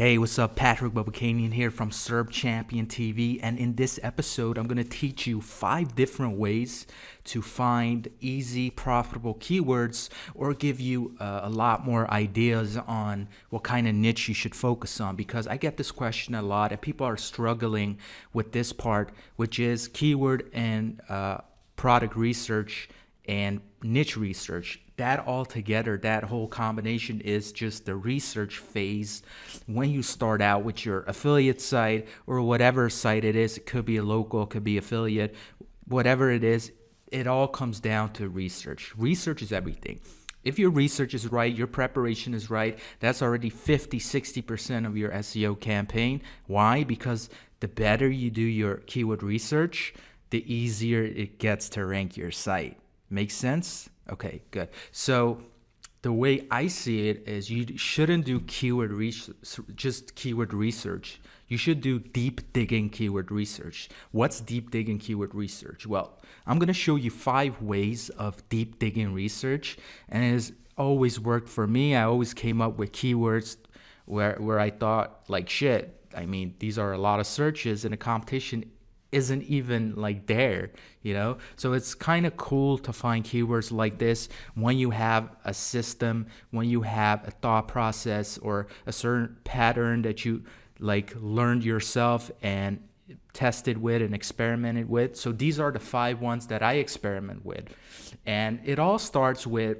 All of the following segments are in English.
Hey, what's up? Patrick Babakanian here from Serb Champion TV, and in this episode, I'm going to teach you 5 different ways to find easy, profitable keywords, or give you a lot more ideas on what kind of niche you should focus on, because I get this question a lot, and people are struggling with this part, which is keyword and product research and niche research. That all together, that whole combination is just the research phase when you start out with your affiliate site or whatever site it is. It could be a local, it could be affiliate, whatever it is. It all comes down to research. Research is everything. If your research is right, your preparation is right, that's already 50-60% of your SEO campaign. Why? Because the better you do your keyword research, the easier it gets to rank your site. Makes sense? Okay, good. So the way I see it is you shouldn't do just keyword research. You should do deep digging keyword research. What's deep digging keyword research? Well, I'm going to show you 5 ways of deep digging research, and it has always worked for me. I always came up with keywords where I thought, like, shit, I mean, these are a lot of searches and the competition isn't even like there, so it's kind of cool to find keywords like this when you have a system, when you have a thought process or a certain pattern that you like learned yourself and tested with and experimented with. So these are the 5 ones that I experiment with, and it all starts with,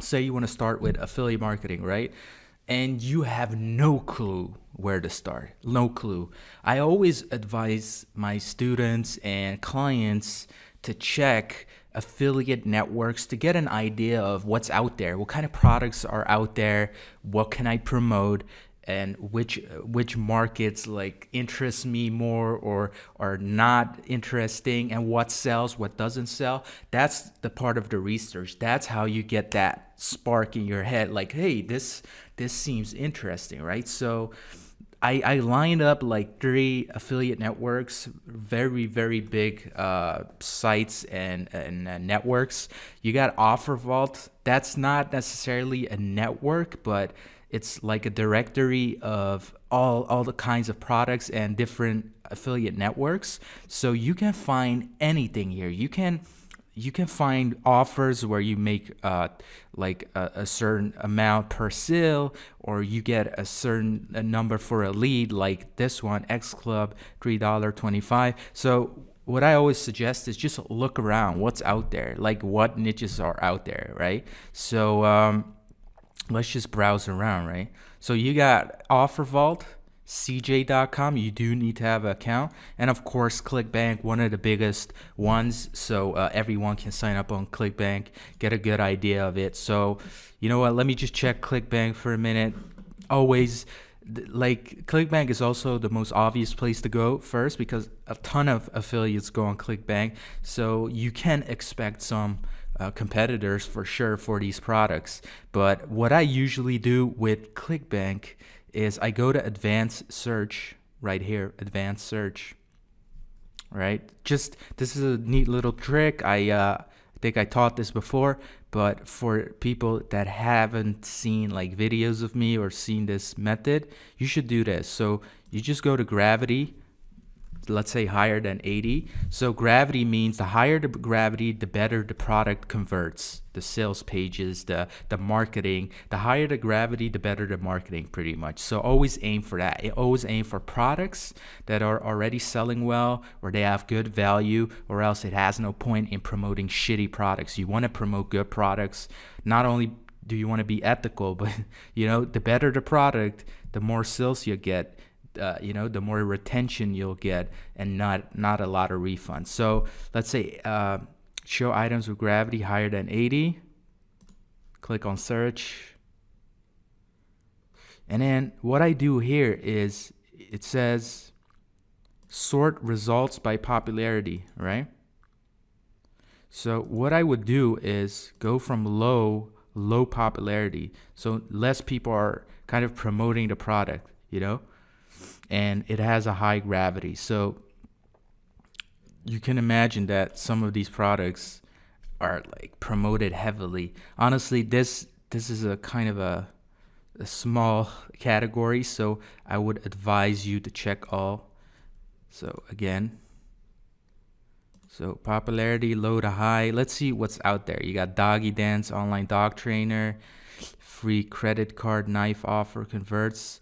say you want to start with affiliate marketing, right? And you have no clue where to start. No clue. I always advise my students and clients to check affiliate networks to get an idea of what's out there, what kind of products are out there, what can I promote, and which markets like interest me more or are not interesting, and what sells, what doesn't sell. That's the part of the research. That's how you get that spark in your head, like, hey, this seems interesting, right? So I lined up like 3 affiliate networks, very, very big sites and networks. You got Offer Vault. That's not necessarily a network, but it's like a directory of all the kinds of products and different affiliate networks. So you can find anything here. You can find offers where you make like a certain amount per sale, or you get a number for a lead, like this one, X Club, $3.25. So what I always suggest is just look around, what's out there, like what niches are out there, right? So let's just browse around, right? So you got Offer Vault, CJ.com. You do need to have an account, and of course ClickBank, one of the biggest ones, so everyone can sign up on ClickBank, get a good idea of it. So you know what, let me just check ClickBank for a minute. Always, like, ClickBank is also the most obvious place to go first because a ton of affiliates go on ClickBank, so you can expect some competitors for sure for these products. But what I usually do with ClickBank is I go to advanced search right here, advanced search, right? Just, this is a neat little trick. I think I taught this before, but for people that haven't seen like videos of me or seen this method, you should do this. So you just go to gravity, let's say higher than 80. So gravity means the higher the gravity, the better the product converts, the sales pages, the marketing. The higher the gravity, the better the marketing, pretty much. So always aim for that. Always aim for products that are already selling well, or they have good value, or else it has no point in promoting shitty products. You want to promote good products. Not only do you want to be ethical, but the better the product, the more sales you get, the more retention you'll get, and not a lot of refunds. So let's say show items with gravity higher than 80. Click on search. And then what I do here is it says sort results by popularity, right? So what I would do is go from low popularity. So less people are kind of promoting the product, and it has a high gravity. So you can imagine that some of these products are like promoted heavily. Honestly, this is a kind of a a small category, so I would advise you to check all. So again, so popularity low to high. Let's see what's out there. You got doggy dance, online dog trainer, free credit card knife offer converts,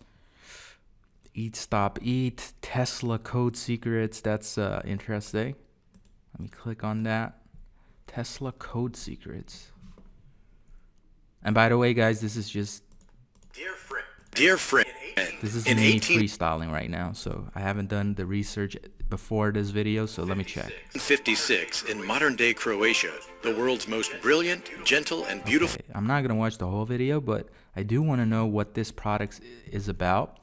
eat stop eat, Tesla code secrets. That's interesting. Let me click on that. Tesla code secrets. And by the way, guys, this is just Dear friend, this is in me 18 freestyling right now, so I haven't done the research before this video, so let me check. 1956, in modern-day Croatia, the world's most brilliant, gentle, and beautiful... Okay, I'm not going to watch the whole video, but I do want to know what this product is about.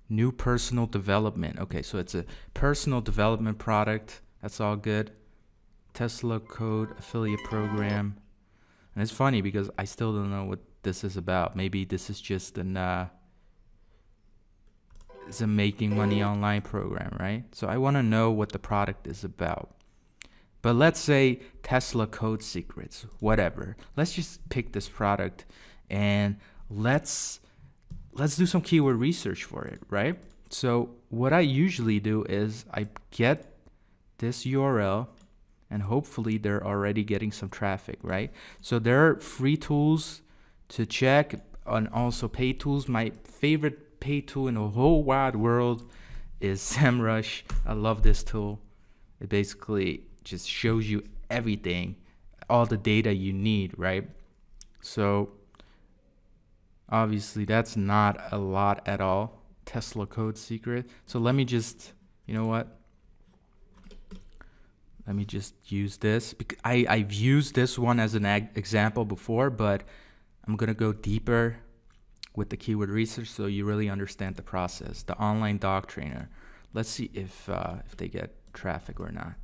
New personal development. Okay, so it's a personal development product. That's all good. Tesla code affiliate program. And it's funny because I still don't know what this is about. Maybe this is just it's a making money online program, right? So I want to know what the product is about. But let's say Tesla code secrets, whatever. Let's just pick this product and let's do some keyword research for it, right? So what I usually do is I get this URL and hopefully they're already getting some traffic, right? So there are free tools to check and also paid tools. My favorite paid tool in the whole wide world is SEMrush. I love this tool. It basically just shows you everything, all the data you need, right? So obviously that's not a lot at all. Tesla code secret. So let me just, you know what? Let me just use this. I've used this one as an example before, but I'm going to go deeper with the keyword research so you really understand the process. The online dog trainer. Let's see if they get traffic or not.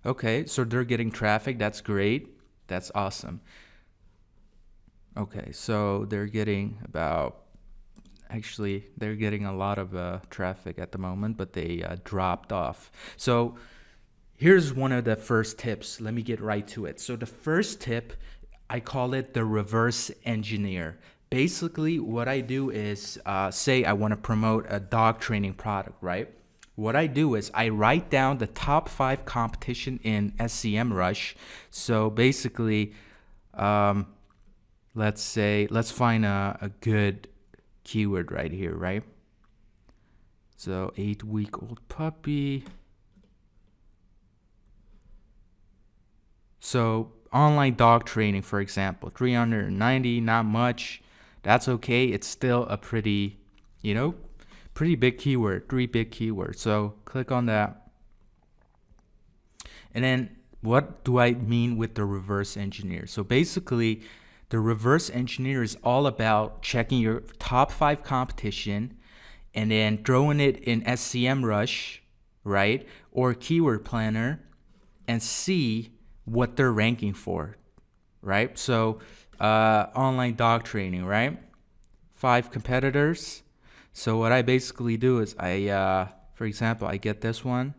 Okay, so they're getting traffic. That's great. That's awesome. Okay, so they're getting they're getting a lot of traffic at the moment, but they dropped off. So here's one of the first tips. Let me get right to it. So the first tip, I call it the reverse engineer. Basically, what I do is, say I want to promote a dog training product, right? What I do is I write down the top 5 competition in SEMrush. So basically, let's find a good keyword right here, right? So 8-week-old puppy. So online dog training, for example, 390, not much. That's okay. It's still a pretty big keyword, 3 big keywords. So click on that. And then what do I mean with the reverse engineer? So basically, the reverse engineer is all about checking your top 5 competition and then throwing it in SEMrush, right? Or Keyword Planner and see what they're ranking for, right? So online dog training, right? 5 competitors. So what I basically do is for example, I get this one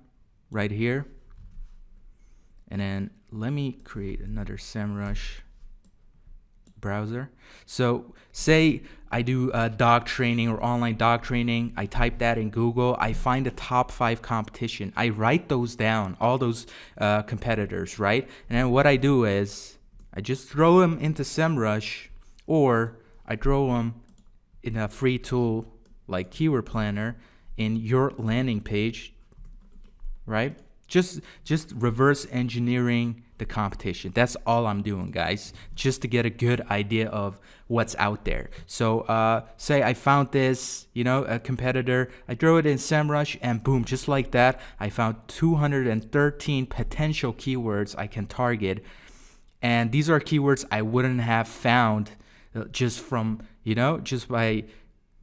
right here. And then let me create another SEMrush browser. So say I do dog training or online dog training. I type that in Google. I find the top 5 competition. I write those down, all those competitors, right? And then what I do is I just throw them into SEMrush, or I throw them in a free tool like Keyword Planner in your landing page, right? Just reverse engineering the competition. That's all I'm doing, guys, just to get a good idea of what's out there. So say I found this, a competitor, I throw it in SEMrush, and boom, just like that, I found 213 potential keywords I can target. And these are keywords I wouldn't have found just from, just by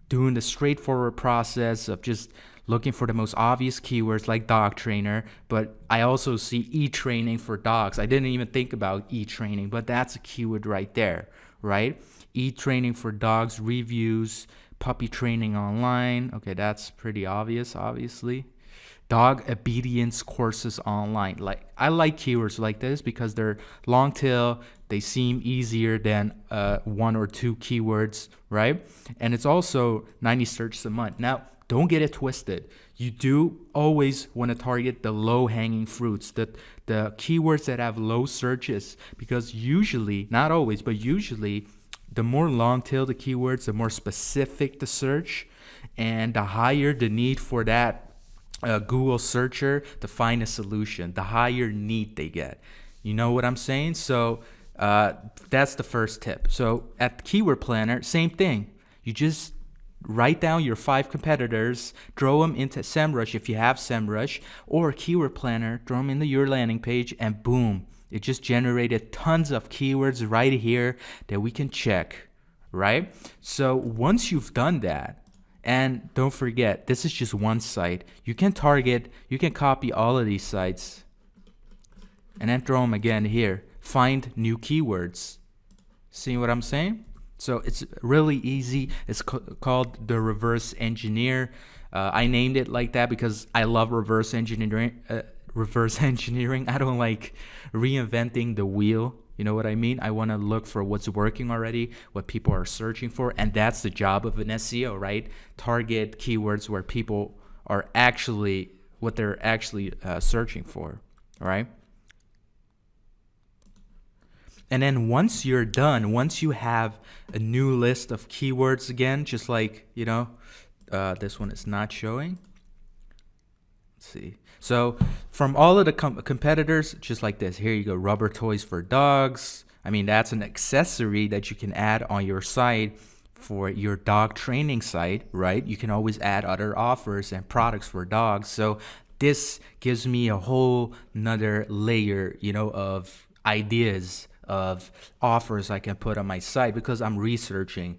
doing the straightforward process of just looking for the most obvious keywords like dog trainer. But I also see e-training for dogs. I didn't even think about e-training, but that's a keyword right there, right? E-training for dogs, reviews, puppy training online. Okay, that's pretty obvious, obviously. dog obedience courses online. Like, I like keywords like this because they're long tail, they seem easier than 1 or 2 keywords, right? And it's also 90 searches a month. Now, don't get it twisted. You do always want to target the low-hanging fruits, the keywords that have low searches, because usually, not always, but usually, the more long-tail the keywords, the more specific the search, and the higher the need for that Google searcher to find a solution, the higher need they get. You know what I'm saying? So that's the first tip. So at Keyword Planner, same thing. You just write down your 5 competitors, throw them into SEMrush if you have SEMrush, or Keyword Planner, throw them into your landing page, and boom, it just generated tons of keywords right here that we can check, right? So once you've done that, and don't forget, this is just one site. You can copy all of these sites and then throw them again here. Find new keywords. See what I'm saying? So it's really easy. It's called the reverse engineer. I named it like that because I love reverse engineering. I don't like reinventing the wheel. You know what I mean? I want to look for what's working already, what people are searching for, and that's the job of an SEO, right? Target keywords where people are actually what they're actually searching for, right? And then once you're done, once you have a new list of keywords again, just like, this one is not showing. Let's see. So from all of the competitors, just like this, here you go, rubber toys for dogs. I mean, that's an accessory that you can add on your site for your dog training site, right? You can always add other offers and products for dogs. So this gives me a whole nother layer, of ideas of offers I can put on my site because I'm researching.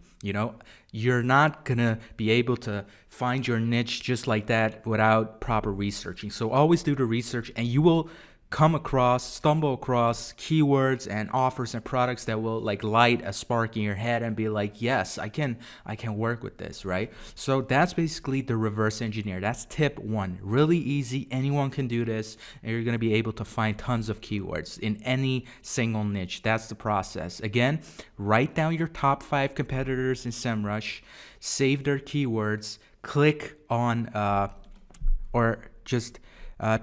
You're not gonna be able to find your niche just like that without proper researching. So always do the research, and you will stumble across keywords and offers and products that will light a spark in your head and be like, yes, I can work with this, right? So that's basically the reverse engineer. That's tip 1. Really easy. Anyone can do this, and you're going to be able to find tons of keywords in any single niche. That's the process. Again, write down your top 5 competitors in SEMrush, save their keywords, click on or just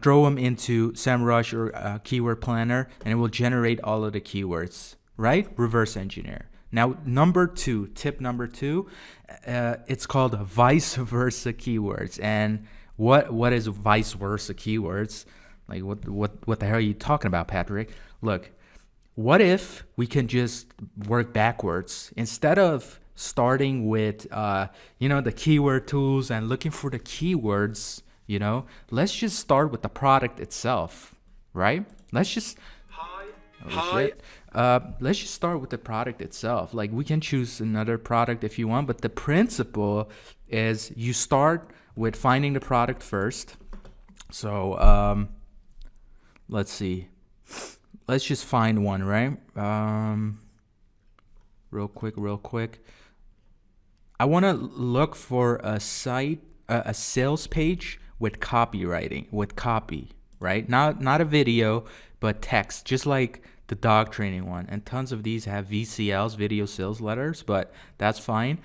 throw them into SEMrush or Keyword Planner, and it will generate all of the keywords, right? Reverse engineer. Now, tip number 2, it's called vice versa keywords. And what is vice versa keywords? Like, what the hell are you talking about, Patrick? Look, what if we can just work backwards? Instead of starting with, the keyword tools and looking for the keywords, let's just start with the product itself, right? Let's just let's just start with the product itself. Like, we can choose another product if you want, but the principle is you start with finding the product first. So let's see. Let's just find one, right? Real quick. I want to look for a sales page with copywriting, with copy, right? Not a video, but text, just like the dog training one. And tons of these have VSLs, video sales letters, but that's fine.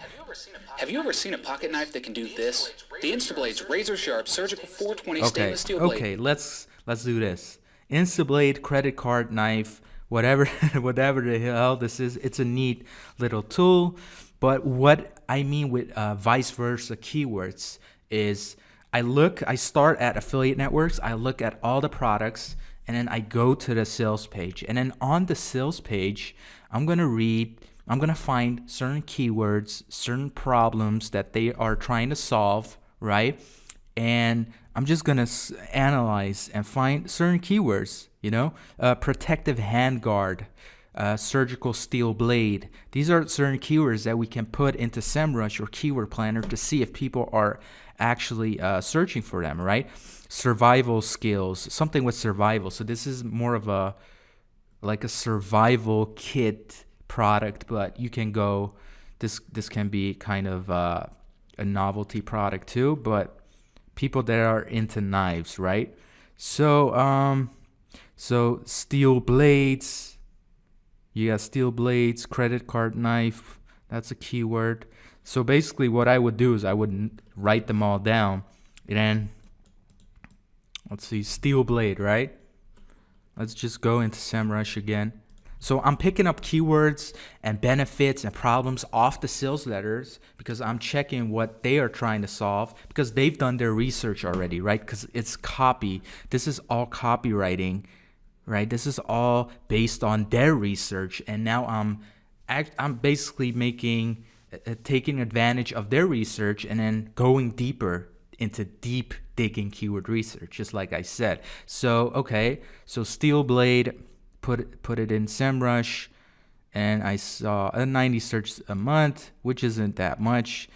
Have you ever seen a pocket knife that can do this? The Instablade's razor sharp surgical 420 stainless steel blade. Okay, let's do this. Instablade credit card knife, whatever the hell this is. It's a neat little tool. But what I mean with vice versa keywords is I start at affiliate networks, I look at all the products, and then I go to the sales page. And then on the sales page, I'm going to find certain keywords, certain problems that they are trying to solve, right? And I'm just going to analyze and find certain keywords, protective handguard, surgical steel blade. These are certain keywords that we can put into SEMrush or Keyword Planner to see if people are actually searching for them, right? Survival skills, something with survival. So this is more of a survival kit product, but you can go, this can be kind of a novelty product too, but people that are into knives, right? So steel blades, you got steel blades, credit card knife, that's a keyword. So basically what I would do is I would write them all down, and then let's see, steel blade, right? Let's just go into SEMrush again. So I'm picking up keywords and benefits and problems off the sales letters because I'm checking what they are trying to solve, because they've done their research already, right? Because it's copy. This is all copywriting, right? This is all based on their research, and now I'm basically taking advantage of their research and then going deeper into deep digging keyword research, just like I said. So okay, so steel blade, put it in SEMrush, and I saw 90 searches a month, which isn't that much,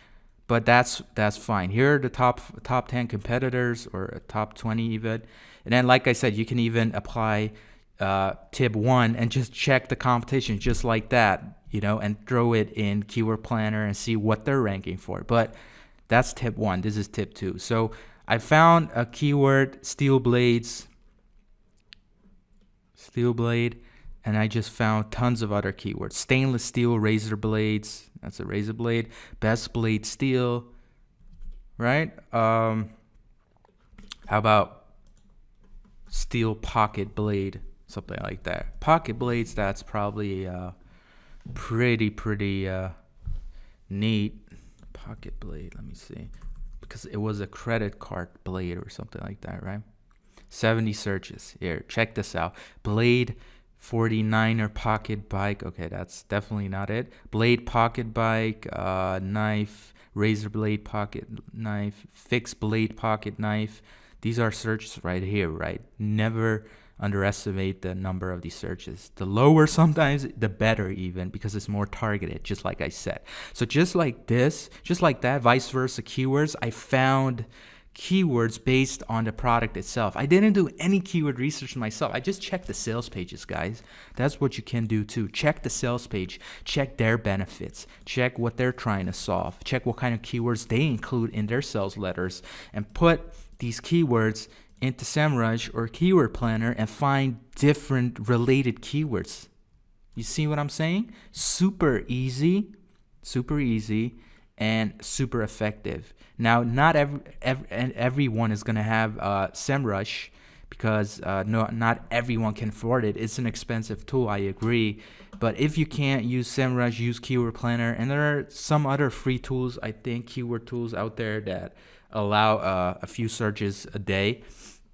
but that's fine. Here are the top 10 competitors, or top 20 even. And then, like I said, you can even apply tip 1 and just check the competition just like that, and throw it in Keyword Planner and see what they're ranking for. But that's tip 1. This is tip 2. So I found a keyword, steel blade, and I just found tons of other keywords. Stainless steel razor blades, that's a razor blade. Best blade steel, right? How about steel pocket blade, something like that. Pocket blades, that's probably pretty neat. Pocket blade, let me see, because it was a credit card blade or something like that, right? 70 searches. Here, check this out. Blade 49er pocket bike. Okay, that's definitely not it. Blade pocket bike, knife, razor blade pocket knife, fixed blade pocket knife. These are searches right here, right? Never underestimate the number of these searches. The lower sometimes, the better even, because it's more targeted, just like I said. So just like this, just like that, vice versa keywords, I found keywords based on the product itself. I didn't do any keyword research myself. I just checked the sales pages, guys. That's what you can do too. Check the sales page, check their benefits, check what they're trying to solve, check what kind of keywords they include in their sales letters, and put these keywords into SEMrush or Keyword Planner and find different related keywords. You see what I'm saying? Super easy, and super effective. Now, not everyone is going to have SEMrush, because not everyone can afford it. It's an expensive tool, I agree. But if you can't use SEMrush, use Keyword Planner. And there are some other free tools, I think, keyword tools out there that allow a few searches a day.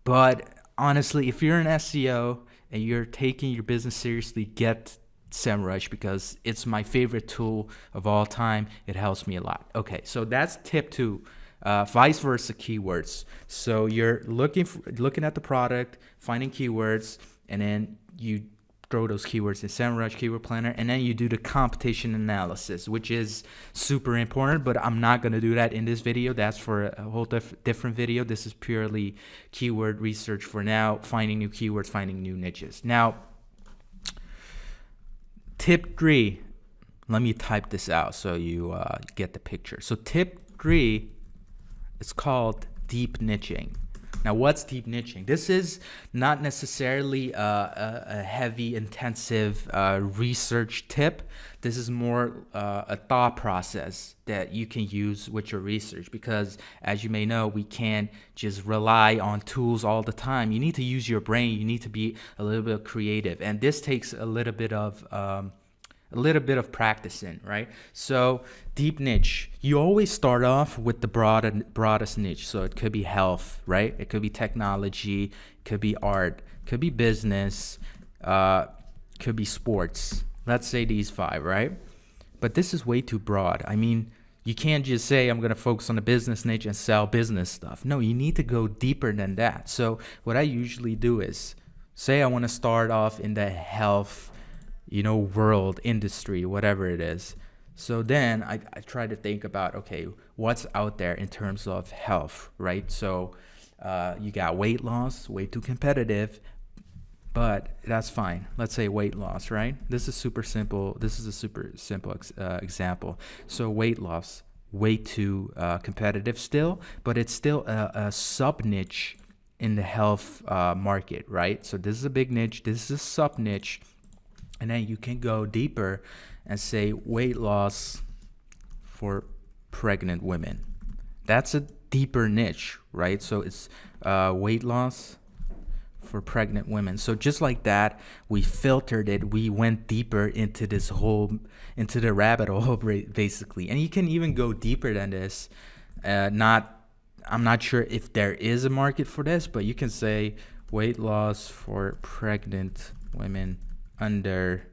But honestly, if you're an SEO and you're taking your business seriously, get SEMrush, because it's my favorite tool of all time. It helps me a lot. Okay, so that's tip 2. Vice versa keywords. So you're looking at the product, finding keywords, and then you throw those keywords in SEMrush, Keyword Planner, and then you do the competition analysis, which is super important, but I'm not going to do that in this video. That's for a whole different video. This is purely keyword research for now, finding new keywords, finding new niches. Now, tip 3, let me type this out so you get the picture. So tip 3 is called deep niching. Now, what's deep niching? This is not necessarily a heavy, intensive research tip. This is more a thought process that you can use with your research, because as you may know, we can't just rely on tools all the time. You need to use your brain. You need to be a little bit creative. And this takes a little bit of practicing, right? So deep niche, you always start off with the broadest niche. So it could be health, right? It could be technology, it could be art, it could be business, could be sports. Let's say these 5, right? But this is way too broad. I mean, you can't just say I'm going to focus on the business niche and sell business stuff. No, you need to go deeper than that. So what I usually do is, say I want to start off in the health, world, industry, whatever it is. So then I try to think about, okay, what's out there in terms of health, right? So you got weight loss, way too competitive, but that's fine. Let's say weight loss, right? This is super simple. This is a super simple example. So weight loss, way too competitive still, but it's still a sub niche in the health market, right? So this is a big niche, this is a sub niche, and then you can go deeper and say weight loss for pregnant women. That's a deeper niche, right? So it's weight loss for pregnant women. So just like that, we filtered it. We went deeper into into the rabbit hole, basically. And you can even go deeper than this. I'm not sure if there is a market for this, but you can say weight loss for pregnant women under,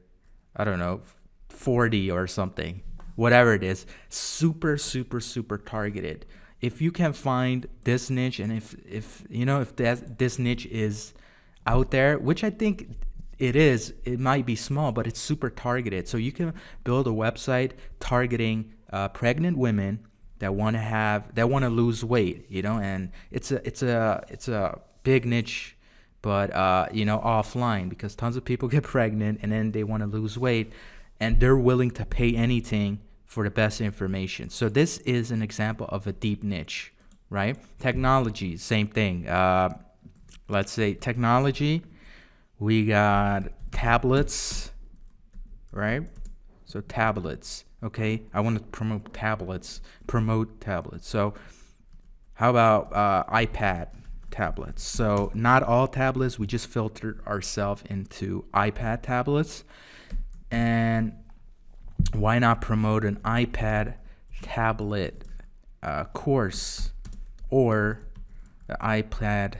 I don't know, 40 or something, whatever it is. Super, super, super targeted. If you can find this niche, and if this niche is out there, which I think it is, it might be small, but it's super targeted. So you can build a website targeting pregnant women that want to lose weight, and it's a big niche, but offline, because tons of people get pregnant and then they want to lose weight, and they're willing to pay anything for the best information. So this is an example of a deep niche, right? Technology, same thing. Let's say technology, we got tablets, right? So tablets, okay? I want to promote tablets. So how about iPad tablets? So not all tablets, we just filtered ourselves into iPad tablets. And why not promote an iPad tablet course, or the iPad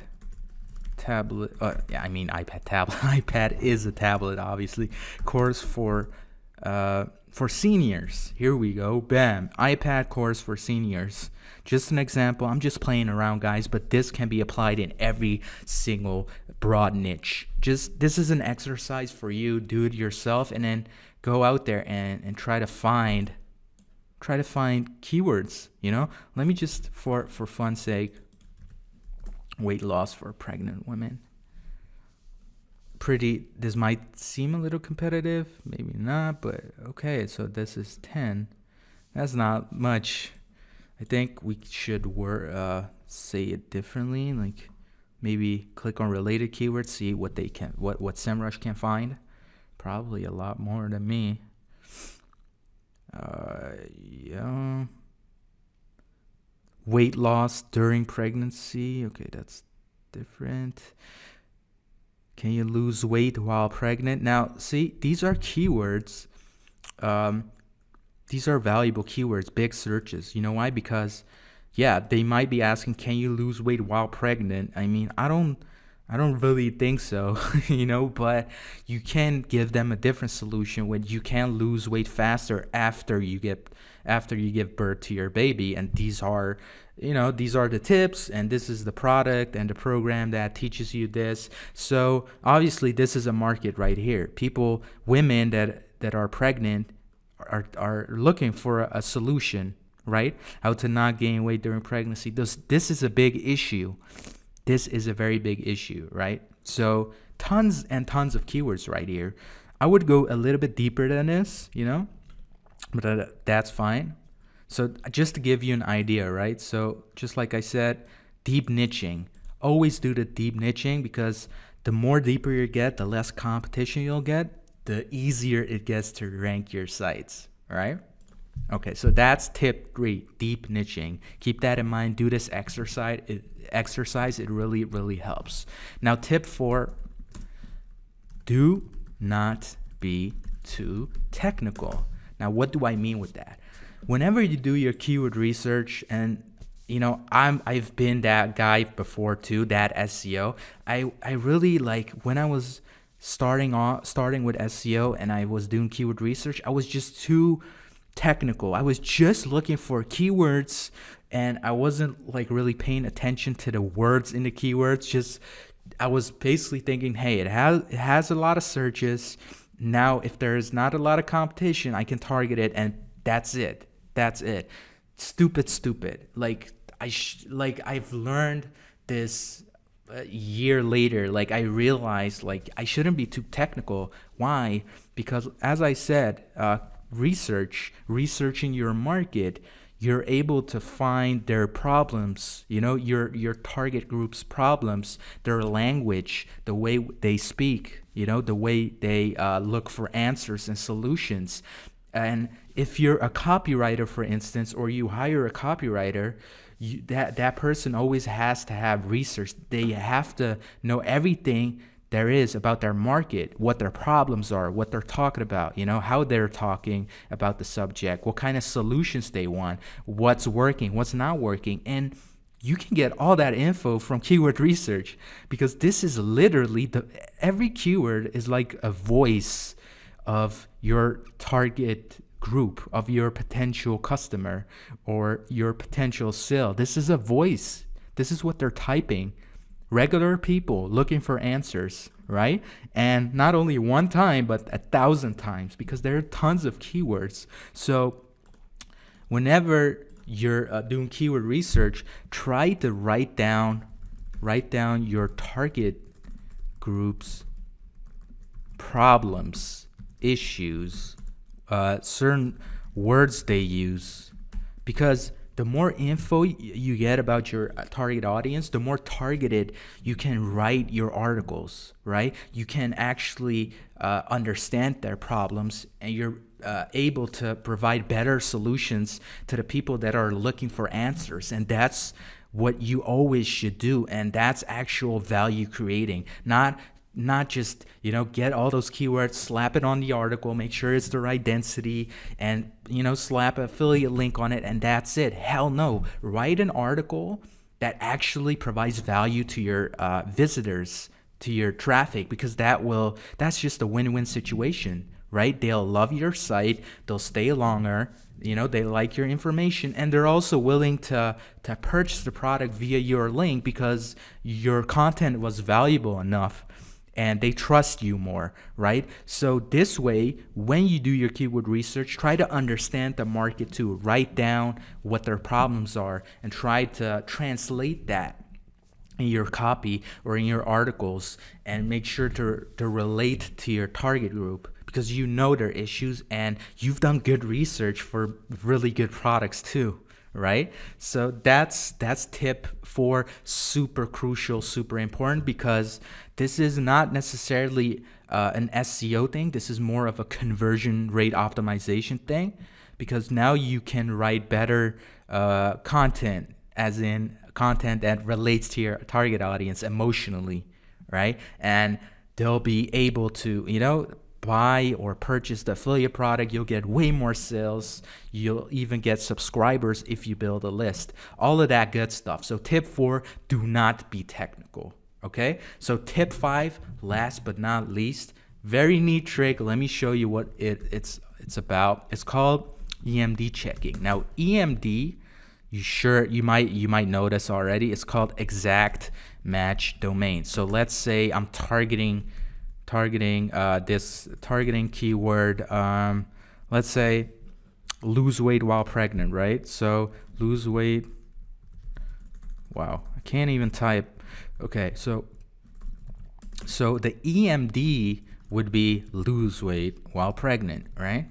tablet? iPad tablet. iPad is a tablet, obviously. Course for seniors. Here we go. Bam. iPad course for seniors. Just an example. I'm just playing around, guys, but this can be applied in every single broad niche. This is an exercise for you. Do it yourself, and then go out there and try to find keywords. Let me just, for fun's sake, weight loss for pregnant women. This might seem a little competitive, maybe not, but okay. So this is 10. That's not much. I think we should say it differently. Like maybe click on related keywords, see what SEMrush can find. Probably a lot more than me. Yeah. Weight loss during pregnancy. Okay, that's different. Can you lose weight while pregnant? Now, see, these are keywords. These are valuable keywords, big searches. You know why? Because, yeah, they might be asking, can you lose weight while pregnant? I mean, I don't really think so, but you can give them a different solution when you can lose weight faster after you give birth to your baby. And these are the tips, and this is the product and the program that teaches you this. So obviously this is a market right here. Women that are pregnant are looking for a solution, right? How to not gain weight during pregnancy. This is a big issue. This is a very big issue, right? So tons and tons of keywords right here. I would go a little bit deeper than this, but that's fine. So just to give you an idea, right? So just like I said, deep niching. Always do the deep niching, because the more deeper you get, the less competition you'll get, the easier it gets to rank your sites, right? Okay, so that's tip 3, deep niching. Keep that in mind. Do this exercise. It really, really helps. Now, tip 4, do not be too technical. Now, what do I mean with that? Whenever you do your keyword research, and I've been that guy before too, that SEO. I really like when I was starting with SEO and I was doing keyword research, I was just too technical. I was just looking for keywords, and I wasn't like really paying attention to the words in the keywords. I was basically thinking, hey, it has a lot of searches. Now, if there's not a lot of competition, I can target it, and that's it. Stupid. Like I've learned this a year later. Like I realized, like I shouldn't be too technical. Why? Because as I said, researching your market, you're able to find their problems, your target group's problems, their language, the way they speak, the way they look for answers and solutions. And if you're a copywriter, for instance, or you hire a copywriter, that person always has to have research. They have to know everything there is about their market, what their problems are, what they're talking about, how they're talking about the subject, what kind of solutions they want, what's working, what's not working. And you can get all that info from keyword research, because this is literally every keyword is like a voice of your target group, of your potential customer or your potential sale. This is a voice. This is what they're typing. Regular people looking for answers, right? And not only one time, but 1,000 times, because there are tons of keywords. So whenever you're doing keyword research, try to write down your target group's problems, issues, certain words they use, because the more info you get about your target audience, the more targeted you can write your articles, right? You can actually understand their problems, and you're able to provide better solutions to the people that are looking for answers. And that's what you always should do. And that's actual value creating, not just, get all those keywords, slap it on the article, make sure it's the right density, and, slap an affiliate link on it, and that's it. Hell no. Write an article that actually provides value to your visitors, to your traffic, because that's just a win-win situation, right? They'll love your site, they'll stay longer, they like your information, and they're also willing to purchase the product via your link because your content was valuable enough. And they trust you more, right? So this way, when you do your keyword research, try to understand the market too. Write down what their problems are and try to translate that in your copy or in your articles, and make sure to relate to your target group, because you know their issues and you've done good research for really good products too. Right? So that's tip 4, super crucial, super important, because this is not necessarily an SEO thing. This is more of a conversion rate optimization thing, because now you can write better content, as in content that relates to your target audience emotionally, right? And they'll be able to, buy or purchase the affiliate product. You'll get way more sales. You'll even get subscribers if you build a list. All of that good stuff. So tip 4, do not be technical. Okay? So tip 5, last but not least, very neat trick. Let me show you what it's about. It's called EMD checking. Now, EMD, you might know this already. It's called exact match domain. So let's say I'm targeting keyword, let's say lose weight while pregnant, right? So lose weight, wow, I can't even type. Okay, so the EMD would be lose weight while pregnant, right?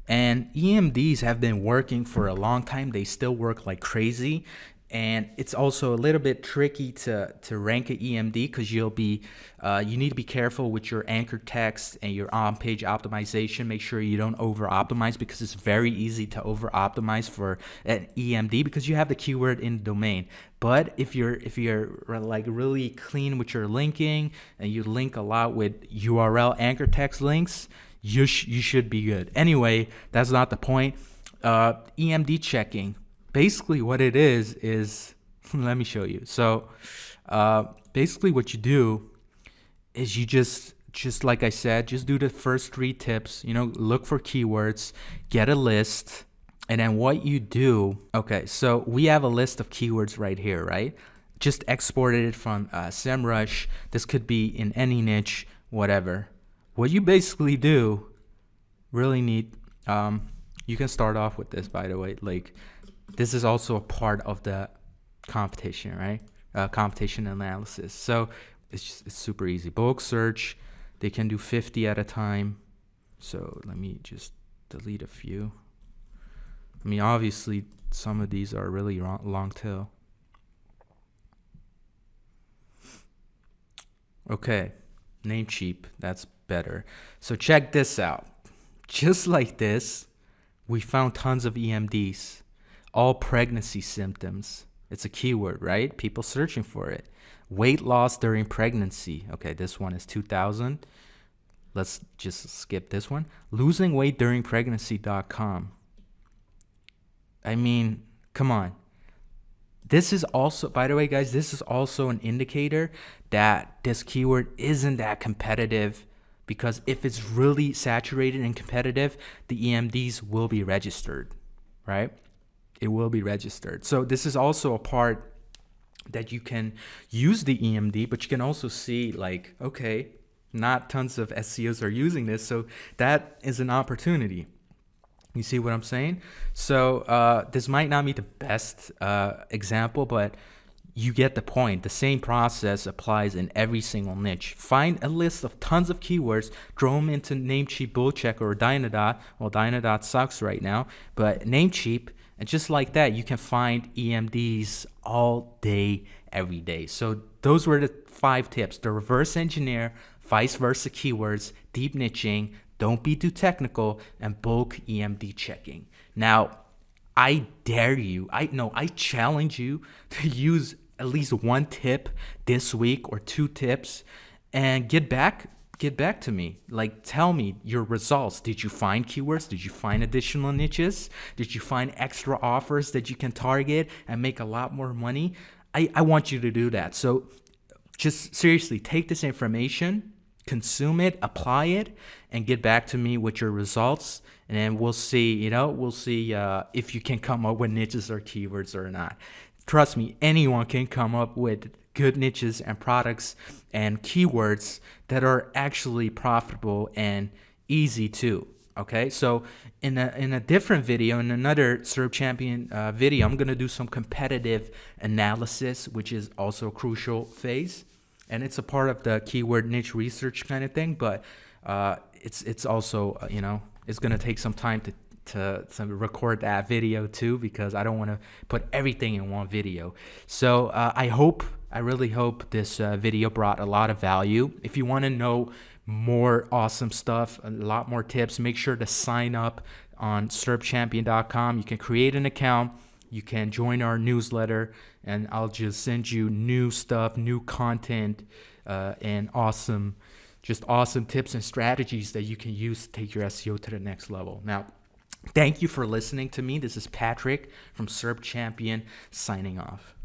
And EMDs have been working for a long time. They still work like crazy. And it's also a little bit tricky to rank an EMD, because you need to be careful with your anchor text and your on-page optimization. Make sure you don't over-optimize, because it's very easy to over-optimize for an EMD because you have the keyword in the domain. But if you're like really clean with your linking and you link a lot with URL anchor text links, you should be good. Anyway, that's not the point. EMD checking. Basically what it is let me show you. So basically what you do is you just like I said, just do the first 3 tips, look for keywords, get a list, and then what you do, okay, so we have a list of keywords right here, right? Just exported it from SEMrush. This could be in any niche, whatever. What you basically do, really neat, you can start off with this, by the way, like, this is also a part of the competition, right? Competition analysis. So it's super easy. Bulk search, they can do 50 at a time. So let me just delete a few. I mean, obviously, Some of these are really long tail. Okay, Namecheap, that's better. So check this out. Just like this, we found tons of EMDs, all pregnancy symptoms. It's a keyword, right? People searching for it. Weight loss during pregnancy. Okay, this one is 2000. Let's just skip this one. Losing weight during pregnancy.com. I mean, come on. This is also, by the way, guys, this is also an indicator that this keyword isn't that competitive, because if it's really saturated and competitive, the EMDs will be registered, right? It will be registered. So this is also a part that you can use the EMD, but you can also see like, okay, not tons of SEOs are using this. So that is an opportunity. You see what I'm saying? So this might not be the best example, but you get the point. The same process applies in every single niche. Find a list of tons of keywords, throw them into Namecheap, Bullchecker, or Dynadot. Well, Dynadot sucks right now, but Namecheap, and just like that, you can find EMDs all day, every day. So those were the 5 tips. The reverse engineer, vice versa keywords, deep niching, don't be too technical, and bulk EMD checking. Now, I dare you, I challenge you to use at least 1 tip this week or 2 tips and get back to me. Like, tell me your results. Did you find keywords? Did you find additional niches? Did you find extra offers that you can target and make a lot more money? I want you to do that. So just seriously, take this information, consume it, apply it, and get back to me with your results. And then we'll see, if you can come up with niches or keywords or not. Trust me, anyone can come up with good niches and products and keywords that are actually profitable and easy too. Okay, so in a different video, in another SERP Champion video, I'm gonna do some competitive analysis, which is also a crucial phase, and it's a part of the keyword niche research kind of thing. But it's also it's gonna take some time to record that video too, because I don't want to put everything in one video. So I really hope this video brought a lot of value. If you want to know more awesome stuff, a lot more tips, make sure to sign up on SERPchampion.com. You can create an account, you can join our newsletter, and I'll just send you new stuff, new content, and awesome tips and strategies that you can use to take your SEO to the next level. Now, thank you for listening to me. This is Patrick from SERP Champion signing off.